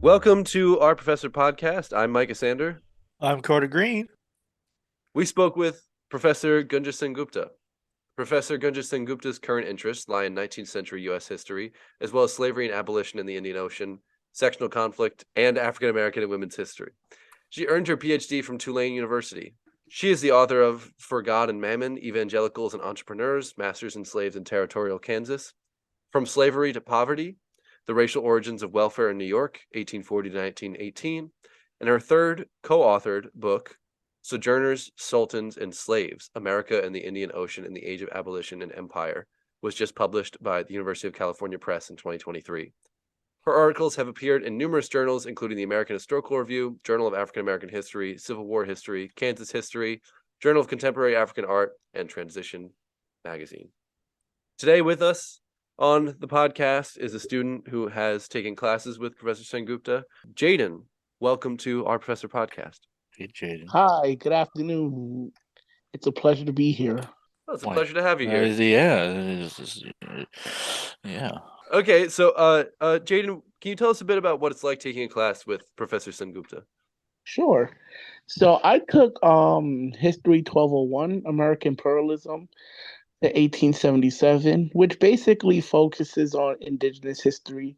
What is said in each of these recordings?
Welcome to our Professor podcast. I'm Micah Sander. I'm Carter Green. We spoke with Professor Gunja SenGupta. Professor Gunja SenGupta's current interests lie in 19th century U.S. history, as well as slavery and abolition in the Indian Ocean, sectional conflict, and African American and women's history. She earned her PhD from Tulane University. She is the author of For God and Mammon, Evangelicals and Entrepreneurs, Masters and Slaves in Territorial Kansas, From Slavery to Poverty, The Racial Origins of Welfare in New York, 1840 to 1918, and her third co-authored book, Sojourners, Sultans, and Slaves, America and the Indian Ocean in the Age of Abolition and Empire, was just published by the University of California Press in 2023. Her articles have appeared in numerous journals, including the American Historical Review, Journal of African American History, Civil War History, Kansas History, Journal of Contemporary African Art, and Transition Magazine. Today with us on the podcast is a student who has taken classes with Professor SenGupta. Jaden, welcome to our Professor podcast. Hey, Jaden. Hi, good afternoon. It's a pleasure to be here. Well, it's a pleasure to have you here. Yeah. Okay, so Jaden, can you tell us a bit about what it's like taking a class with Professor SenGupta? Sure. So I took History 1201, American Pluralism, to 1877, which basically focuses on indigenous history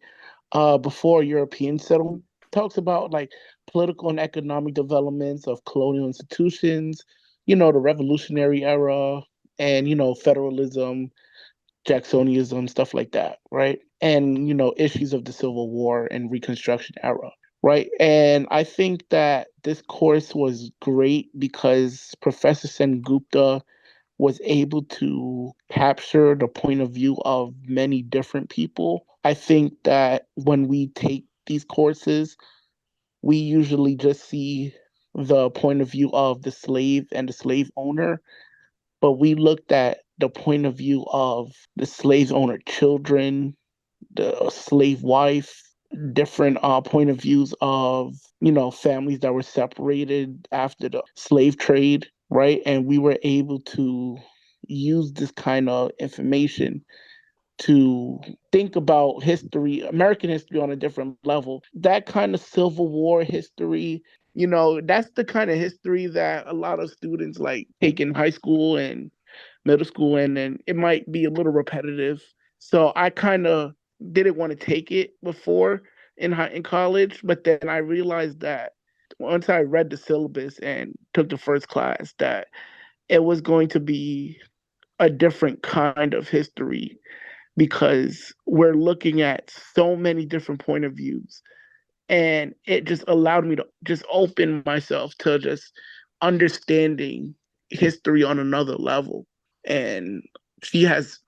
before European settlement. Talks about like political and economic developments of colonial institutions, the Revolutionary era, and federalism, Jacksonism, stuff like that, right? And issues of the Civil War and Reconstruction era, right? And I think that this course was great because Professor SenGupta was able to capture the point of view of many different people. I think that when we take these courses, we usually just see the point of view of the slave and the slave owner, but we looked at the point of view of the slave owner children, the slave wife, different point of views of families that were separated after the slave trade, right? And we were able to use this kind of information to think about history, American history, on a different level. That kind of Civil War history, that's the kind of history that a lot of students like take in high school and middle school, and then it might be a little repetitive. So I kind of didn't want to take it before in college, but then I realized that once I read the syllabus and took the first class, that it was going to be a different kind of history because we're looking at so many different point of views, and it just allowed me to just open myself to just understanding history on another level. And she has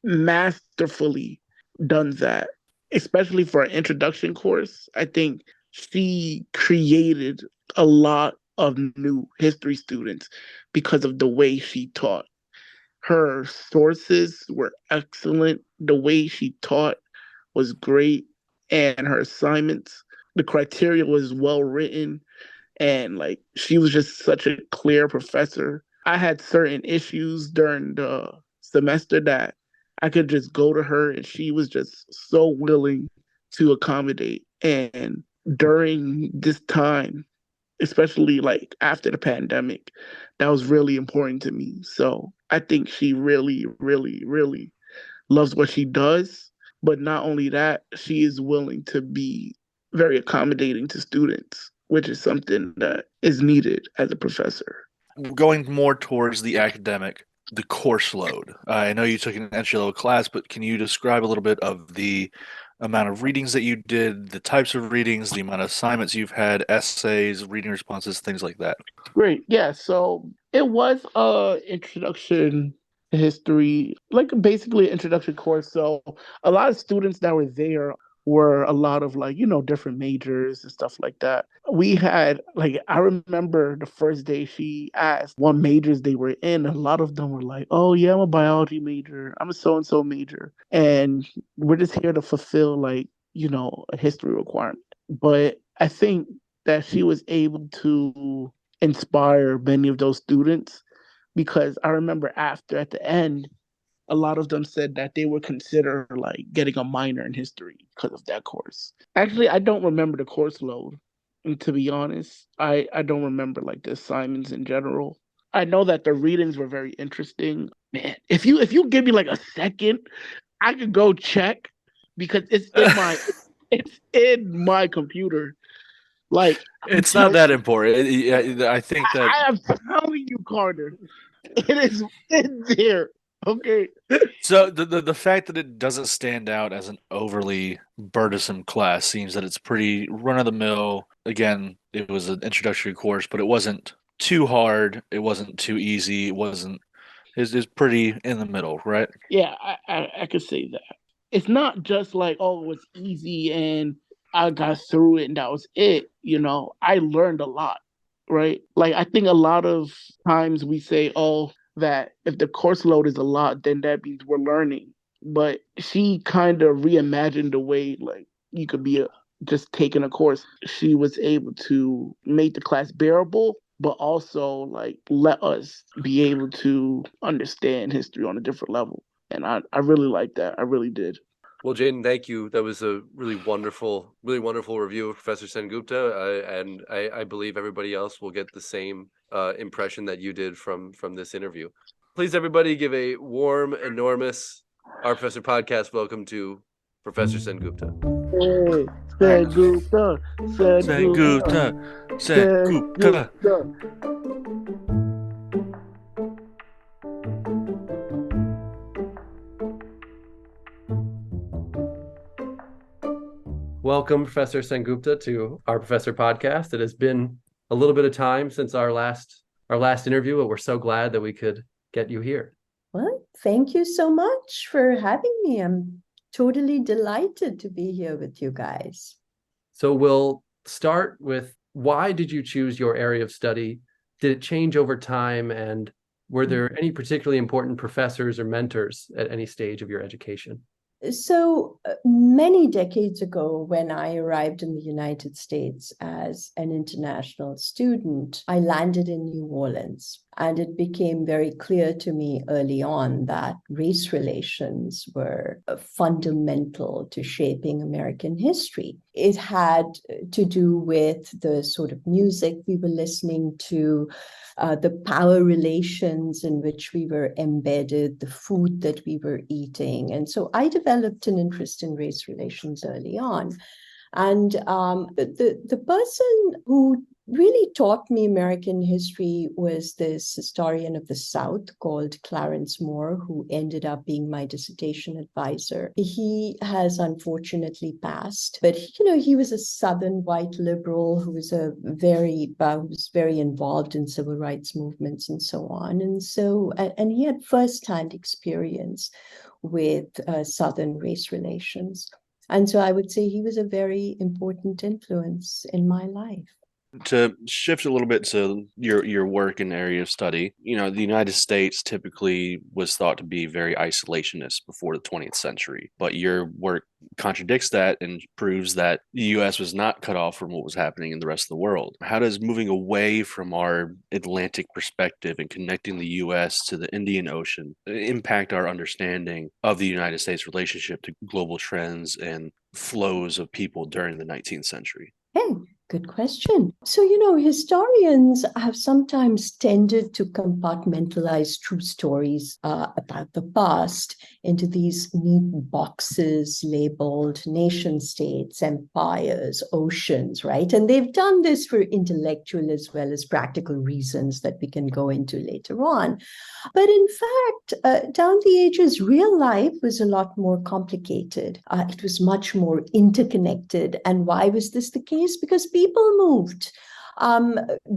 masterfully done that, especially for an introduction course. I think she created a lot of new history students because of the way she taught. Her sources were excellent. The way she taught was great. And her assignments, the criteria was well written. And like she was just such a clear professor. I had certain issues during the semester that I could just go to her, and she was just so willing to accommodate. And during this time, especially like after the pandemic, that was really important to me. So I think she really, really, really loves what she does. But not only that, she is willing to be very accommodating to students, which is something that is needed as a professor. Going more towards the academic, the course load. I know you took an entry-level class, but can you describe a little bit of the amount of readings that you did, the types of readings, the amount of assignments you've had, essays, reading responses, things like that? Great. Yeah. So it was a introduction to history, like basically an introduction course. So a lot of students that were there were a lot of like, different majors and stuff like that. We had like I remember the first day she asked what majors they were in. A lot of them were like, "Oh yeah, I'm a biology major. I'm a so and so major." And we're just here to fulfill like, a history requirement. But I think that she was able to inspire many of those students because I remember at the end, a lot of them said that they would consider like getting a minor in history because of that course. Actually, I don't remember the course load. And to be honest, I don't remember like the assignments in general. I know that the readings were very interesting. Man, if you give me like a second, I could go check because it's in my computer. Like It's not that important. I think that I am telling you, Carter, it is in there. Okay. so the fact that it doesn't stand out as an overly burdensome class seems that it's pretty run of the mill. Again, it was an introductory course, but it wasn't too hard. It wasn't too easy. It wasn't. It's pretty in the middle, right? Yeah, I could say that. It's not just like, oh, it was easy and I got through it and that was it. I learned a lot, right? Like, I think a lot of times we say, oh, that if the course load is a lot, then that means we're learning. But she kind of reimagined the way, like, you could be just taking a course. She was able to make the class bearable, but also like let us be able to understand history on a different level. And I really like that. I really did. Well, Jaden, thank you. That was a really wonderful review of Professor SenGupta, and I believe everybody else will get the same impression that you did from this interview. Please, everybody, give a warm, enormous Our Professor podcast welcome to Professor SenGupta. Hey, SenGupta, SenGupta, SenGupta. Welcome, Professor SenGupta, to Our Professor podcast. It has been a little bit of time since our last interview, but we're so glad that we could get you here. Well, thank you so much for having me. I'm totally delighted to be here with you guys. So we'll start with, why did you choose your area of study? Did it change over time? And were there any particularly important professors or mentors at any stage of your education? So many decades ago, when I arrived in the United States as an international student, I landed in New Orleans. And it became very clear to me early on that race relations were fundamental to shaping American history. It had to do with the sort of music we were listening to, the power relations in which we were embedded, the food that we were eating. And so I developed an interest in race relations early on. And the person who really taught me American history was this historian of the South called Clarence Moore, who ended up being my dissertation advisor. He has unfortunately passed, but he was a Southern white liberal who was very involved in civil rights movements and so on. And he had firsthand experience with Southern race relations. And so I would say he was a very important influence in my life. To shift a little bit to your work and area of study, the United States typically was thought to be very isolationist before the 20th century, but your work contradicts that and proves that the U.S. was not cut off from what was happening in the rest of the world. How does moving away from our Atlantic perspective and connecting the U.S. to the Indian Ocean impact our understanding of the United States' relationship to global trends and flows of people during the 19th century? Hey, good question. So, historians have sometimes tended to compartmentalize true stories about the past into these neat boxes labeled nation states, empires, oceans, right? And they've done this for intellectual as well as practical reasons that we can go into later on. But in fact, down the ages, real life was a lot more complicated. It was much more interconnected. And why was this the case? Because people moved.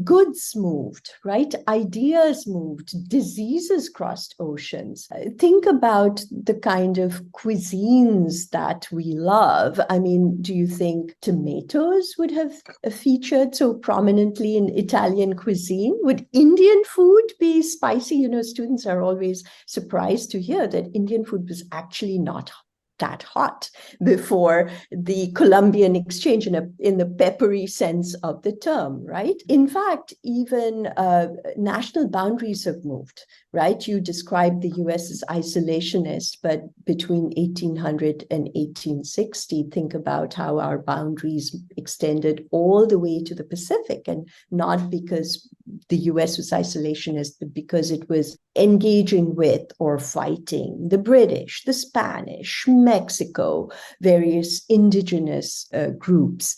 Goods moved, right? Ideas moved, diseases crossed oceans. Think about the kind of cuisines that we love. I mean, do you think tomatoes would have featured so prominently in Italian cuisine? Would Indian food be spicy? Students are always surprised to hear that Indian food was actually not that hot before the Columbian Exchange in the peppery sense of the term, right? In fact, even national boundaries have moved, right? You described the US as isolationist, but between 1800 and 1860, think about how our boundaries extended all the way to the Pacific, and not because the US was isolationist, but because it was engaging with or fighting the British, the Spanish, Mexico, various indigenous groups.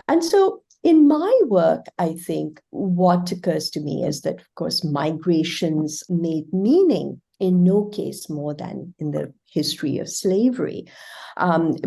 And so in my work, I think what occurs to me is that, of course, migrations made meaning in no case more than in the history of slavery.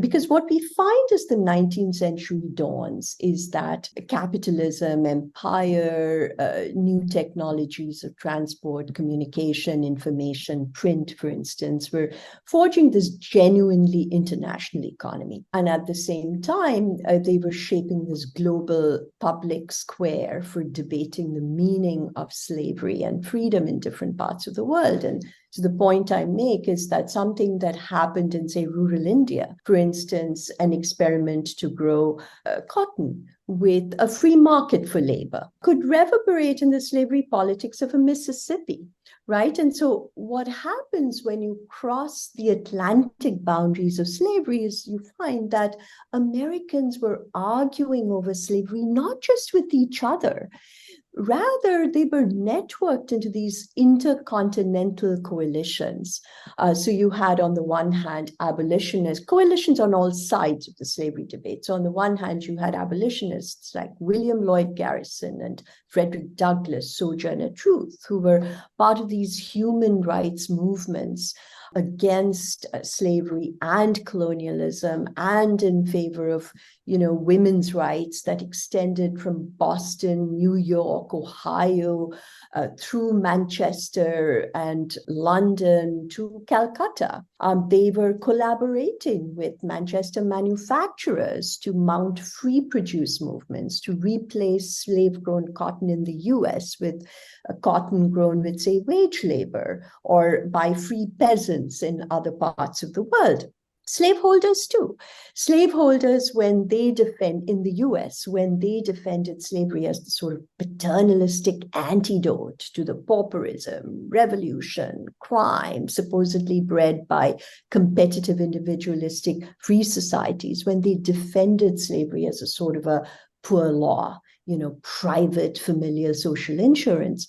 Because what we find as the 19th century dawns is that capitalism, empire, new technologies of transport, communication, information, print, for instance, were forging this genuinely international economy. And at the same time, they were shaping this global public square for debating the meaning of slavery and freedom in different parts of the world. And so the point I make is that something that happened in, say, rural India, for instance, an experiment to grow cotton with a free market for labor, could reverberate in the slavery politics of a Mississippi, right? And so what happens when you cross the Atlantic boundaries of slavery is you find that Americans were arguing over slavery, not just with each other. Rather, they were networked into these intercontinental coalitions. So you had, on the one hand, abolitionists, coalitions on all sides of the slavery debate. So on the one hand, you had abolitionists like William Lloyd Garrison and Frederick Douglass, Sojourner Truth, who were part of these human rights movements against slavery and colonialism, and in favor of, women's rights that extended from Boston, New York, Ohio, through Manchester and London to Calcutta. They were collaborating with Manchester manufacturers to mount free produce movements to replace slave-grown cotton in the US with cotton grown with, say, wage labor, or by free peasants in other parts of the world. Slaveholders too. Slaveholders, when they defend in the US, when they defended slavery as the sort of paternalistic antidote to the pauperism, revolution, crime, supposedly bred by competitive individualistic free societies, when they defended slavery as a sort of a poor law, private familial social insurance.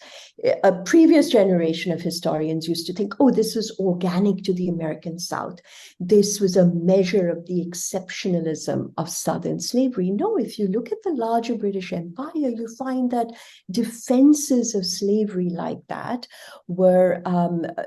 A previous generation of historians used to think, oh, this was organic to the American South. This was a measure of the exceptionalism of Southern slavery. No, if you look at the larger British Empire, you find that defenses of slavery like that were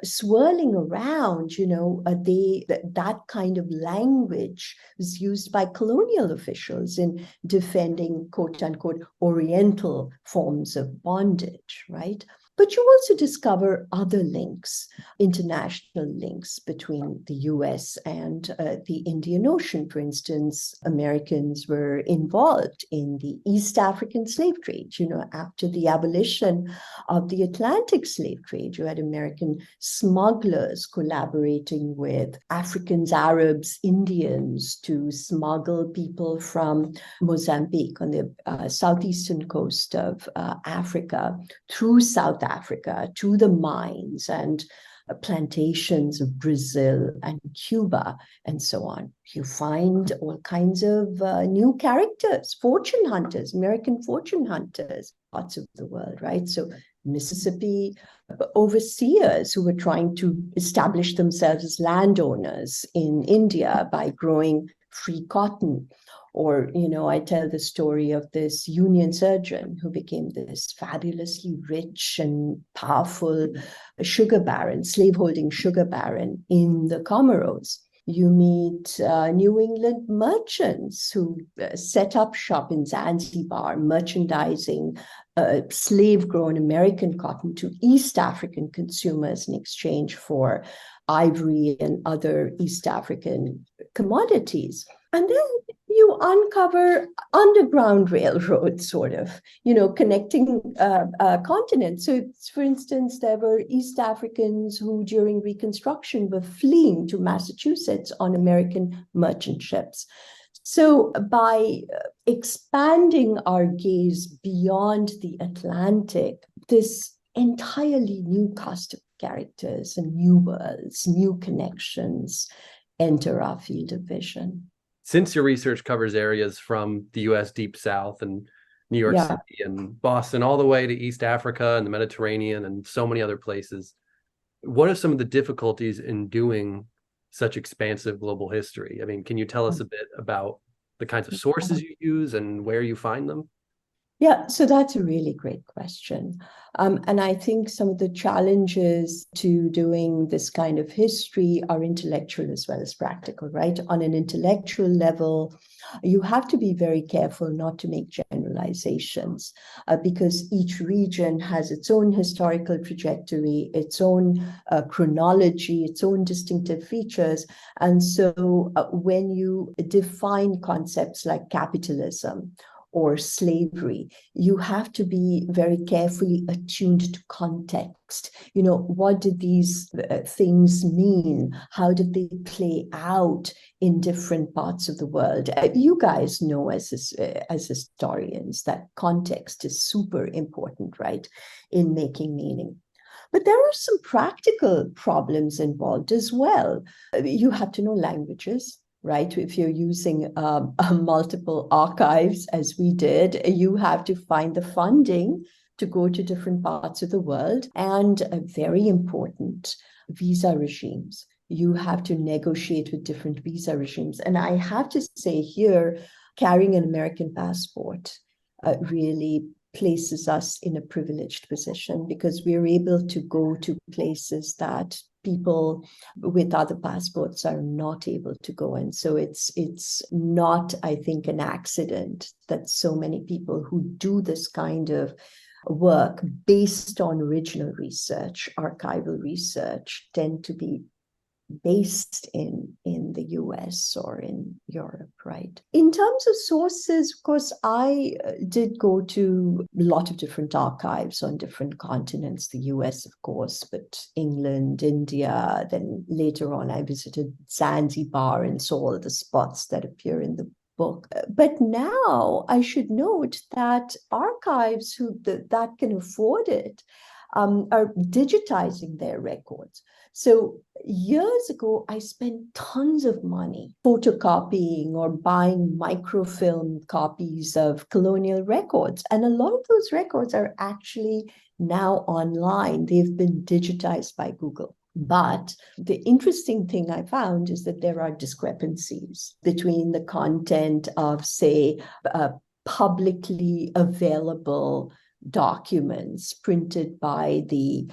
swirling around. That kind of language was used by colonial officials in defending, quote unquote, Oriental forms of bondage, right? But you also discover other links, international links between the US and the Indian Ocean. For instance, Americans were involved in the East African slave trade. After the abolition of the Atlantic slave trade, you had American smugglers collaborating with Africans, Arabs, Indians to smuggle people from Mozambique on the southeastern coast of Africa through South Africa to the mines and plantations of Brazil and Cuba and so on. You find all kinds of new characters, fortune hunters, American fortune hunters, parts of the world, right? So Mississippi overseers who were trying to establish themselves as landowners in India by growing free cotton. Or, I tell the story of this Union surgeon who became this fabulously rich and powerful sugar baron, slaveholding sugar baron in the Comoros. You meet New England merchants who set up shop in Zanzibar, merchandising slave-grown American cotton to East African consumers in exchange for ivory and other East African commodities. And then you uncover underground railroads, sort of, connecting continents. So, for instance, there were East Africans who, during Reconstruction, were fleeing to Massachusetts on American merchant ships. So, by expanding our gaze beyond the Atlantic, this entirely new cast of characters and new worlds, new connections enter our field of vision. Since your research covers areas from the U.S. Deep South and New York City and Boston all the way to East Africa and the Mediterranean and so many other places, what are some of the difficulties in doing such expansive global history? I mean, can you tell us a bit about the kinds of sources you use and where you find them? Yeah, so that's a really great question. And I think some of the challenges to doing this kind of history are intellectual as well as practical, right? On an intellectual level, you have to be very careful not to make generalizations because each region has its own historical trajectory, its own chronology, its own distinctive features. And so when you define concepts like capitalism, or slavery, you have to be very carefully attuned to context. What did these things mean? How did they play out in different parts of the world? You guys know as historians that context is super important, right, in making meaning. But there are some practical problems involved as well. You have to know languages. Right? If you're using multiple archives, as we did, you have to find the funding to go to different parts of the world. And very important, visa regimes. You have to negotiate with different visa regimes. And I have to say here, carrying an American passport really places us in a privileged position because we're able to go to places that people with other passports are not able to go. And so it's not, I think, an accident that so many people who do this kind of work based on original research, archival research, tend to be based in the US or in Europe, right? In terms of sources, of course, I did go to a lot of different archives on different continents, the US, of course, but England, India, then later on I visited Zanzibar and saw all the spots that appear in the book. But now I should note that archives that can afford it are digitizing their records. So years ago, I spent tons of money photocopying or buying microfilm copies of colonial records. And a lot of those records are actually now online. They've been digitized by Google. But the interesting thing I found is that there are discrepancies between the content of, say, publicly available documents printed by the,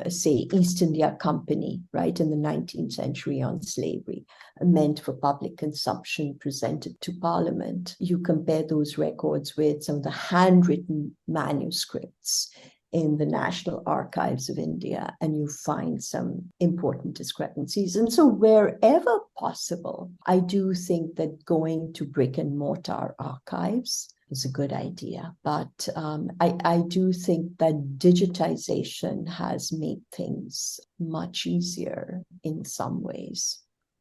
say, East India Company, right, in the 19th century on slavery, meant for public consumption, presented to Parliament. You compare those records with some of the handwritten manuscripts in the National Archives of India, and you find some important discrepancies. And so wherever possible, I do think that going to brick and mortar archives is a good idea. But I do think that digitization has made things much easier in some ways.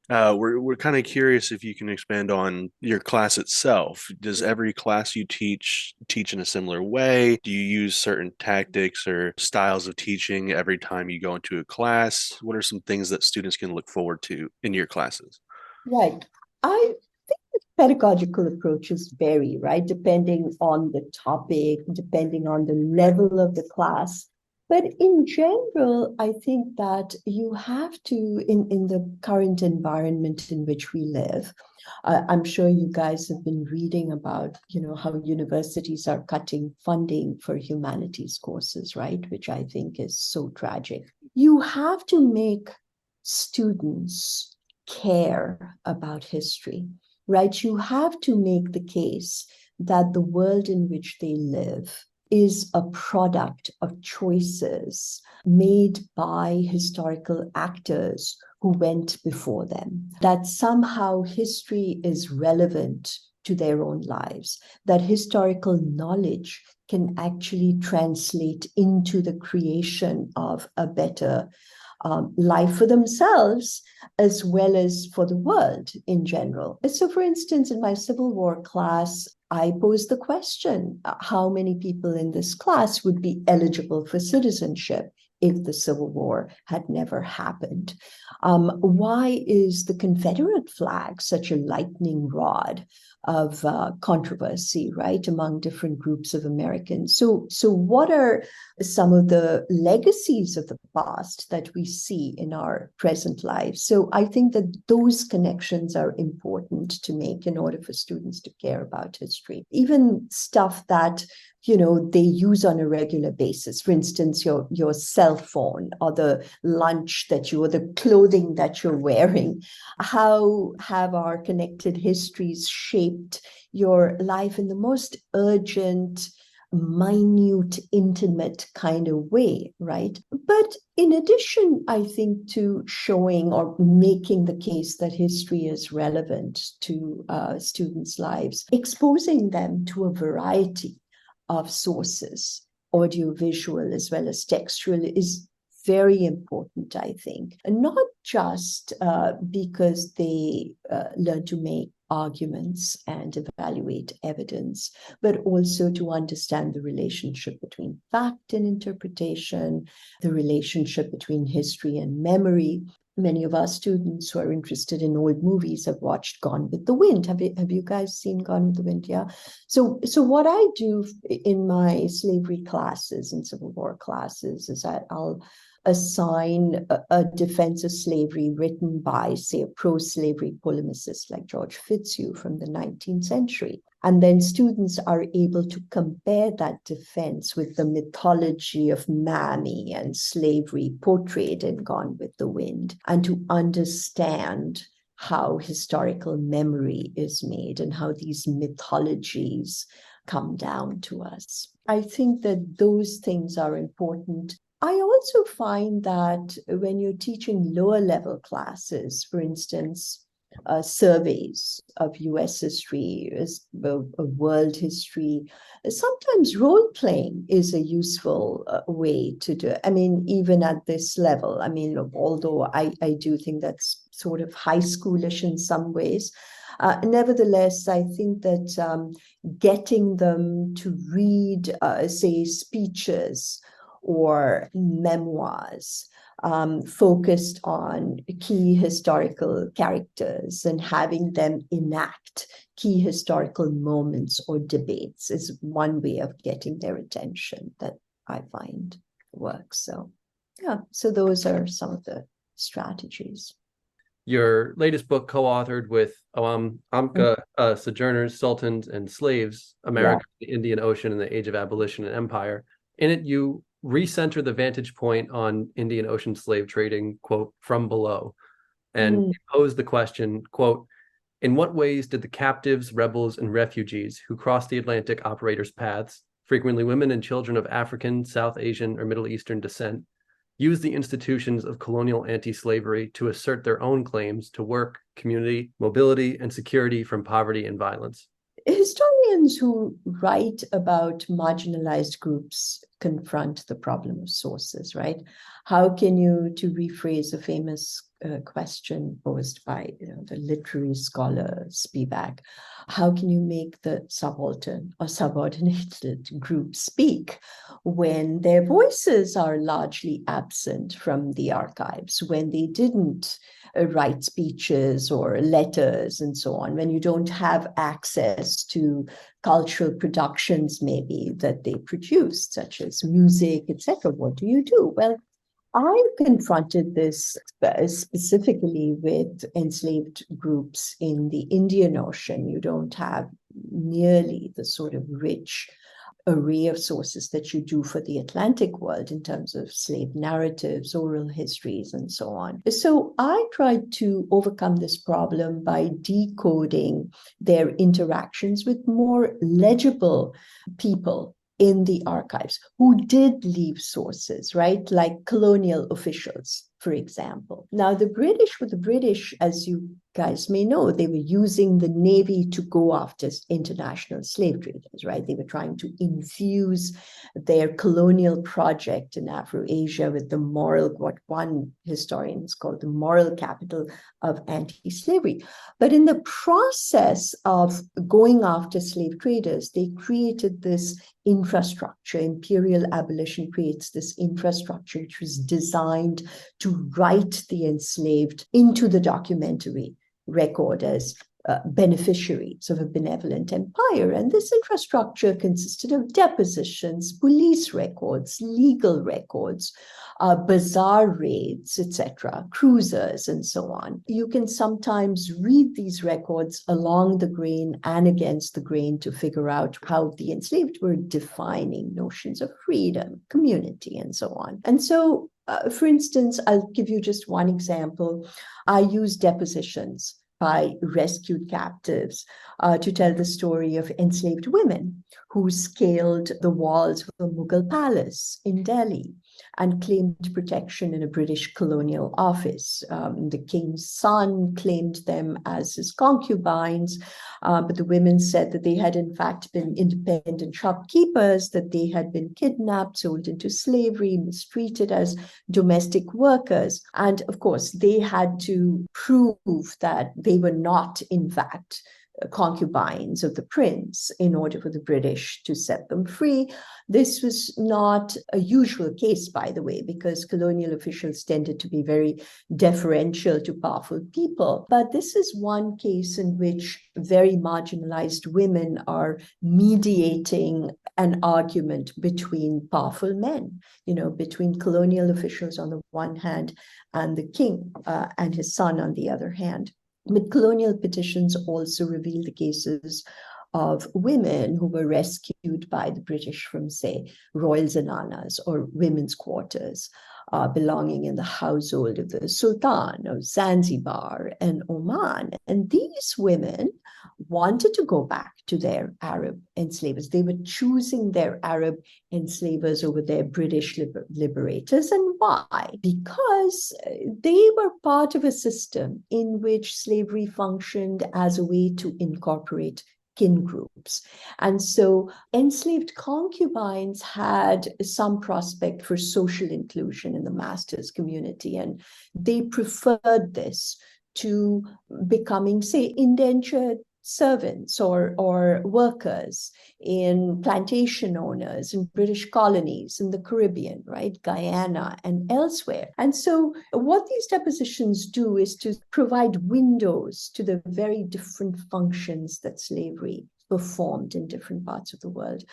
We're kind of curious if you can expand on your class itself. Does every class you teach in a similar way? Do you use certain tactics or styles of teaching every time you go into a class? What are some things that students can look forward to in your classes? Right. I think the pedagogical approaches vary, right, depending on the topic, depending on the level of the class. But in general, I think that you have to, in the current environment in which we live, I'm sure you guys have been reading about, how universities are cutting funding for humanities courses, right? Which I think is so tragic. You have to make students care about history, right? You have to make the case that the world in which they live is a product of choices made by historical actors who went before them, that somehow history is relevant to their own lives, that historical knowledge can actually translate into the creation of a better life for themselves as well as for the world in general. So, for instance, in my Civil War class, I posed the question, how many people in this class would be eligible for citizenship if the Civil War had never happened? Why is the Confederate flag such a lightning rod of controversy, right, among different groups of Americans? So what are some of the legacies of the past that we see in our present lives? So I think that those connections are important to make in order for students to care about history. Even stuff that they use on a regular basis. For instance, your cell phone or the lunch or the clothing that you're wearing. How have our connected histories shaped your life in the most urgent, minute, intimate kind of way, right? But in addition, I think, to showing or making the case that history is relevant to students' lives, exposing them to a variety of sources, audiovisual as well as textual, is very important, I think. And not just because they learn to make arguments and evaluate evidence, but also to understand the relationship between fact and interpretation, the relationship between history and memory. Many of our students who are interested in old movies have watched Gone with the Wind. Have you guys seen Gone with the Wind? Yeah. So what I do in my slavery classes and Civil War classes is that I'll assign a defense of slavery written by, say, a pro-slavery polemicist like George Fitzhugh from the 19th century. And then students are able to compare that defense with the mythology of Mammy and slavery portrayed in Gone with the Wind, and to understand how historical memory is made and how these mythologies come down to us. I think that those things are important. I also find that when you're teaching lower level classes, for instance, surveys of U.S. history, world history, sometimes role playing is a useful way to do it. I mean, even at this level, I mean, although I do think that's sort of high schoolish in some ways, nevertheless, I think that getting them to read, say, speeches or memoirs focused on key historical characters and having them enact key historical moments or debates is one way of getting their attention that I find works. So, yeah, so those are some of the strategies. Your latest book, co-authored with Amka, Sojourners, Sultans, and Slaves, America, the Indian Ocean, and the Age of Abolition and Empire. In it, you recenter the vantage point on Indian Ocean slave trading, quote, from below, and pose the question, quote, in what ways did the captives, rebels, and refugees who crossed the Atlantic operators' paths, frequently women and children of African, South Asian, or Middle Eastern descent, use the institutions of colonial anti-slavery to assert their own claims to work, community, mobility, and security from poverty and violence? Historians who write about marginalized groups confront the problem of sources, right? How can you, to rephrase a famous question posed by the literary scholar Spivak, how can you make the subaltern or subordinated group speak when their voices are largely absent from the archives, when they didn't write speeches or letters and so on, when you don't have access to cultural productions maybe that they produced, such as music, etc.? What do you do? Well, I confronted this specifically with enslaved groups in the Indian Ocean. You don't have nearly the sort of rich array of sources that you do for the Atlantic world in terms of slave narratives, oral histories, and so on. So I tried to overcome this problem by decoding their interactions with more legible people in the archives who did leave sources, right? Like colonial officials, for example. Now, the British were the British, as you guys may know, they were using the Navy to go after international slave traders, right? They were trying to infuse their colonial project in Afro-Asia with the moral, what one historian has called the moral capital of anti-slavery. But in the process of going after slave traders, they created this infrastructure. Imperial abolition creates this infrastructure which was designed to write the enslaved into the documentary record as beneficiaries of a benevolent empire. And this infrastructure consisted of depositions, police records, legal records, bazaar raids, etc., cruisers, and so on. You can sometimes read these records along the grain and against the grain to figure out how the enslaved were defining notions of freedom, community, and so on. And so, for instance, I'll give you just one example. I use depositions by rescued captives to tell the story of enslaved women who scaled the walls of a Mughal palace in Delhi and claimed protection in a British colonial office. The king's son claimed them as his concubines, but the women said that they had in fact been independent shopkeepers, that they had been kidnapped, sold into slavery, mistreated as domestic workers. And of course, they had to prove that they were not, in fact, concubines of the prince in order for the British to set them free. This was not a usual case, by the way, because colonial officials tended to be very deferential to powerful people. But this is one case in which very marginalized women are mediating an argument between powerful men, between colonial officials on the one hand and the king and his son on the other hand. But colonial petitions also reveal the cases of women who were rescued by the British from, say, royal zananas or women's quarters belonging in the household of the Sultan of Zanzibar and Oman. And these women wanted to go back to their Arab enslavers. They were choosing their Arab enslavers over their British liberators. And why? Because they were part of a system in which slavery functioned as a way to incorporate kin groups. And so enslaved concubines had some prospect for social inclusion in the master's community, and they preferred this to becoming, say, indentured servants or workers in plantation owners in British colonies in the Caribbean, right, Guyana and elsewhere. And so what these depositions do is to provide windows to the very different functions that slavery performed in different parts of the world,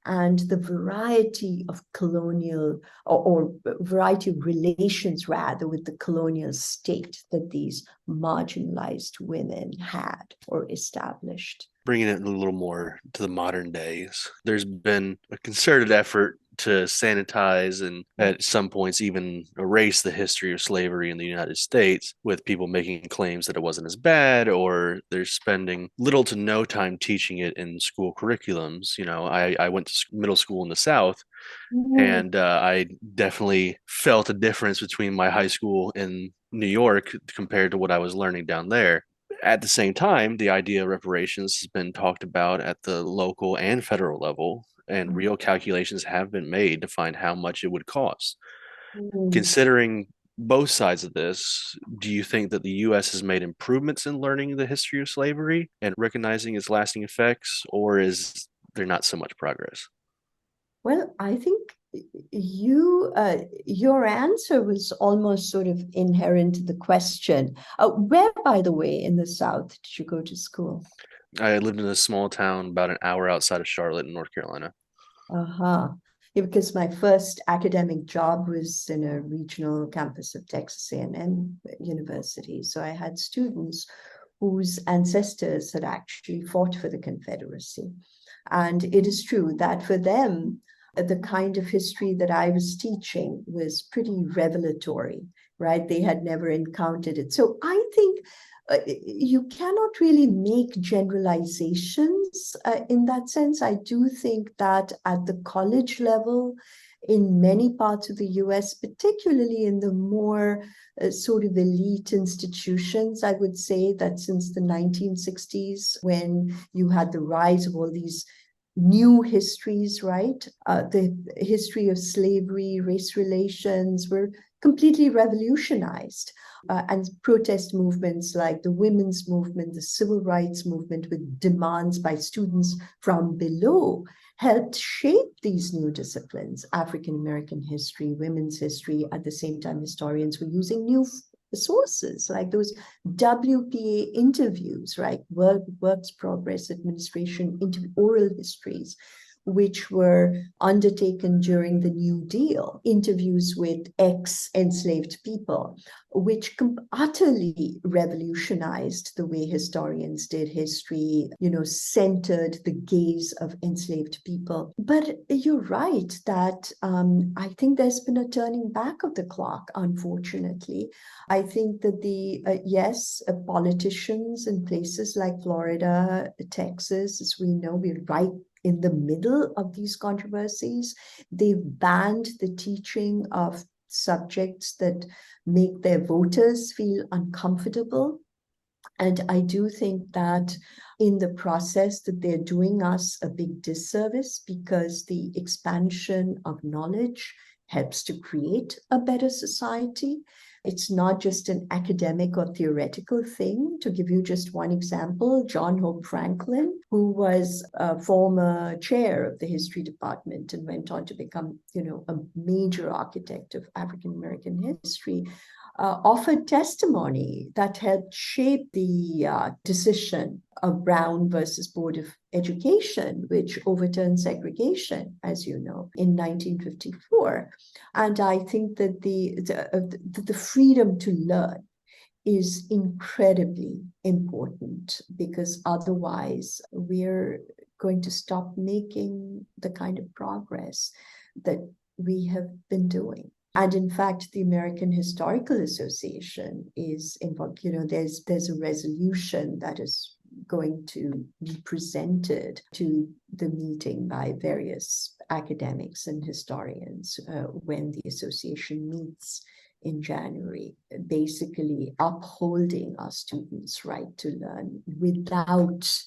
and the variety of colonial or variety of relations rather with the colonial state that these marginalized women had or established. Bringing it a little more to the modern days, there's been a concerted effort to sanitize and at some points even erase the history of slavery in the United States, with people making claims that it wasn't as bad, or they're spending little to no time teaching it in school curriculums. I went to middle school in the South, and I definitely felt a difference between my high school in New York compared to what I was learning down there. At the same time, the idea of reparations has been talked about at the local and federal level, and real calculations have been made to find how much it would cost. Considering both sides of this, do you think that the U.S. has made improvements in learning the history of slavery and recognizing its lasting effects, or is there not so much progress? Well, I think your answer was almost sort of inherent to the question. Where, by the way, in the South did you go to school? I lived in a small town about an hour outside of Charlotte in North Carolina. Yeah, because my first academic job was in a regional campus of Texas A&M University. So I had students whose ancestors had actually fought for the Confederacy. And it is true that for them, the kind of history that I was teaching was pretty revelatory, right? They had never encountered it. So I think you cannot really make generalizations in that sense. I do think that at the college level, in many parts of the US, particularly in the more sort of elite institutions, I would say that since the 1960s, when you had the rise of all these new histories, right? The history of slavery, race relations were completely revolutionized. And protest movements like the women's movement, the civil rights movement, with demands by students from below, helped shape these new disciplines, African American history, women's history. At the same time, historians were using new sources like those WPA interviews, right? Works Progress Administration oral histories, which were undertaken during the New Deal, interviews with ex-enslaved people, which utterly revolutionized the way historians did history, centered the gaze of enslaved people. But you're right that I think there's been a turning back of the clock, unfortunately. I think that politicians in places like Florida, Texas, as we know, we're right in the middle of these controversies. They've banned the teaching of subjects that make their voters feel uncomfortable. And I do think that in the process that they're doing us a big disservice, because the expansion of knowledge helps to create a better society. It's not just an academic or theoretical thing. To give you just one example, John Hope Franklin, who was a former chair of the history department and went on to become, a major architect of African American history, offered testimony that helped shape the decision of Brown versus Board of Education, which overturned segregation, as you know, in 1954. And I think that the freedom to learn is incredibly important, because otherwise we're going to stop making the kind of progress that we have been doing. And in fact, the American Historical Association is involved. There's a resolution that is going to be presented to the meeting by various academics and historians when the association meets in January, basically upholding our students' right to learn without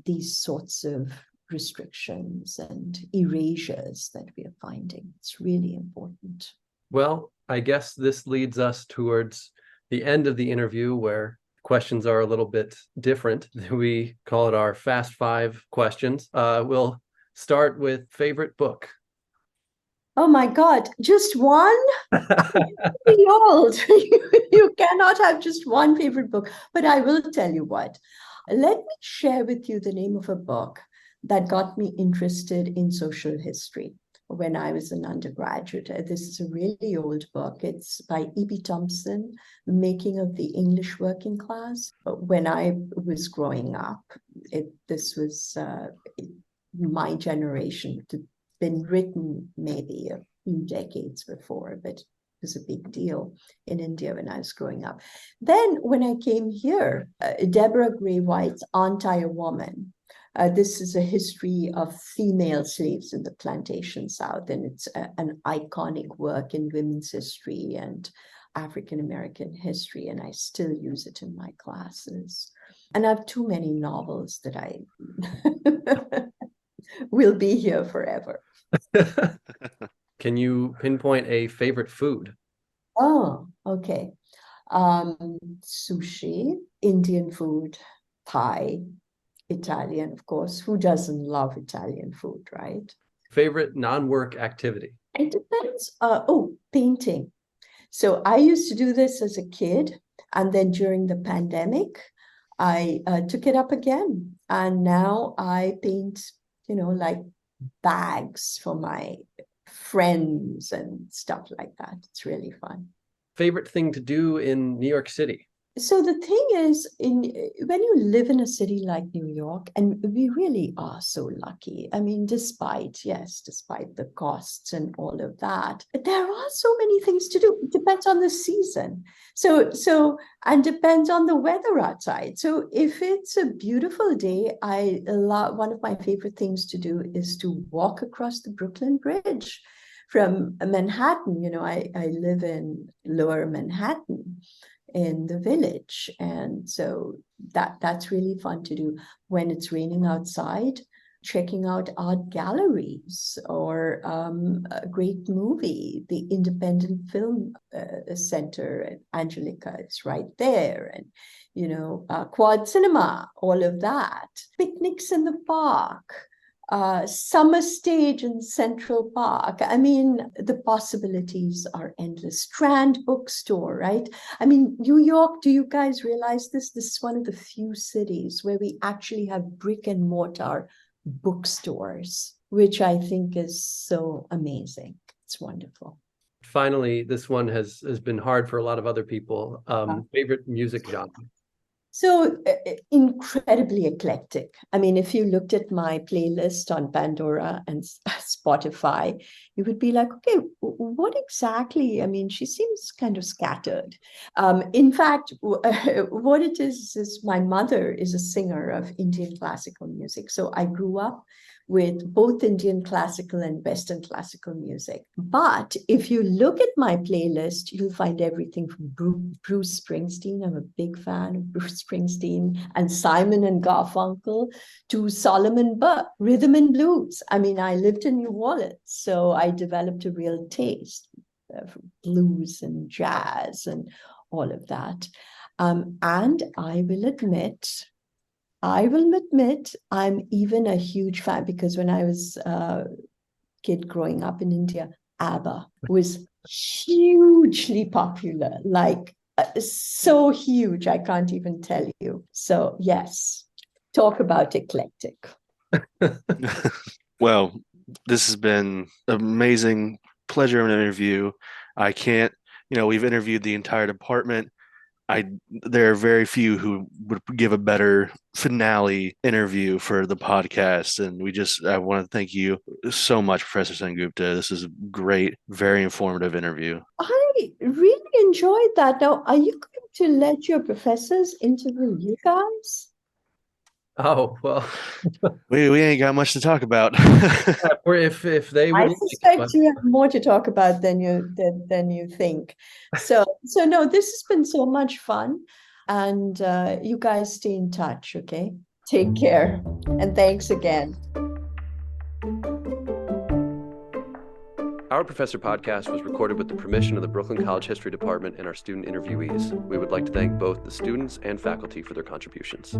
these sorts of restrictions and erasures that we are finding. It's really important. Well, I guess this leads us towards the end of the interview, where questions are a little bit different. We call it our Fast Five questions. We'll start with favorite book. Oh my God, just one? You're old. You cannot have just one favorite book. But I will tell you what. Let me share with you the name of a book that got me interested in social history when I was an undergraduate. This is a really old book. It's by E.B. Thompson, The Making of the English Working Class. When I was growing up, this was my generation. It had been written maybe a few decades before, but it was a big deal in India when I was growing up. Then when I came here, Deborah Gray White's Aren't I a Woman? This is a history of female slaves in the plantation South, and it's an iconic work in women's history and African American history, and I still use it in my classes. And I have too many novels that I will be here forever. Can you pinpoint a favorite food? Oh, okay. Sushi, Indian food, Thai, Italian, of course. Who doesn't love Italian food, right? Favorite non-work activity? It depends. Painting. So I used to do this as a kid, and then during the pandemic, I took it up again, and now I paint, like bags for my friends and stuff like that. It's really fun. Favorite thing to do in New York City? So the thing is, when you live in a city like New York, and we really are so lucky. I mean, despite the costs and all of that, there are so many things to do. It depends on the season. And depends on the weather outside. So if it's a beautiful day, one of my favorite things to do is to walk across the Brooklyn Bridge from Manhattan. You know, I live in Lower Manhattan, in the Village, and so that's really fun to do when it's raining outside. Checking out art galleries, or a great movie, the Independent Film Center at Angelica is right there, and Quad Cinema, all of that. Picnics in the park. Summer stage in Central Park. I mean, the possibilities are endless. Strand bookstore, right? I mean, New York, do you guys realize this? This is one of the few cities where we actually have brick and mortar bookstores, which I think is so amazing. It's wonderful. Finally, this one has been hard for a lot of other people. Favorite music genre? So incredibly eclectic. I mean, if you looked at my playlist on Pandora and Spotify, you would be like, okay, what exactly? I mean, she seems kind of scattered. In fact, what it is my mother is a singer of Indian classical music. So I grew up with both Indian classical and Western classical music. But if you look at my playlist, you'll find everything from Bruce Springsteen. I'm a big fan of Bruce Springsteen, and Simon and Garfunkel, to Solomon Burke, rhythm and blues. I mean, I lived in New Orleans, so I developed a real taste for blues and jazz and all of that. And I will admit, I'm even a huge fan, because when I was a kid growing up in India, ABBA was hugely popular, like so huge, I can't even tell you. So yes, talk about eclectic. Well, this has been an amazing pleasure of an interview. I can't, we've interviewed the entire department. There are very few who would give a better finale interview for the podcast. And I want to thank you so much, Professor SenGupta. This is a great, very informative interview. I really enjoyed that. Now, are you going to let your professors interview you guys? Oh, well, we ain't got much to talk about. or if they would I like, suspect but you have more to talk about than you think. So no, this has been so much fun, and you guys stay in touch, okay? Take care, and thanks again. Our Professor podcast was recorded with the permission of the Brooklyn College History Department and our student interviewees. We would like to thank both the students and faculty for their contributions.